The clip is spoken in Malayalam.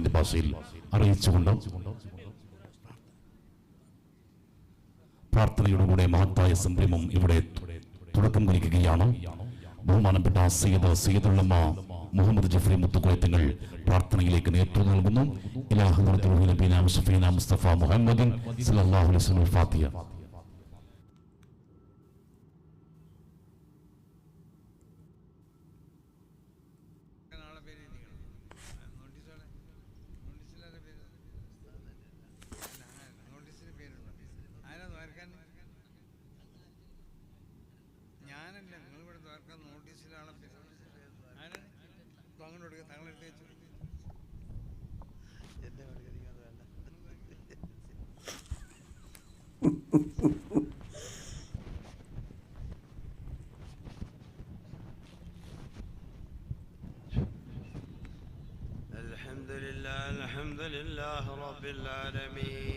ഭാഷയിൽ അറിയിച്ചുകൊണ്ട് പ്രാർത്ഥനയുടെ കൂടെ മഹത്തായ സംരംഭം ഇവിടെ തുടക്കം കുറിക്കുകയാണ്. ബഹുമാനപ്പെട്ട സയ്യിദുള്ളമ്മ മുഹമ്മദ് ജഫ്രി മുത്തുക്കോയത്തങ്ങൾ പ്രാർത്ഥനയിലേക്ക് നേതൃത്വം നൽകുന്നു. ഇലാ ഹദ്റത്തുൽ നബീന മുസ്തഫീന മുസ്തഫ മുഹമ്മദിൻ സല്ലല്ലാഹു അലൈഹി വസല്ലം. ഫാത്തിഹ. ഞാനല്ല, നിങ്ങളിവിടെ ദ്വാരക്കാൻ നോട്ടീസിലാണ് അങ്ങോട്ട് തങ്ങളെടുത്ത് വെച്ചു. എന്നെ പഠിക്കുന്നത് വേണ്ട. الحمد لله رب العالمين.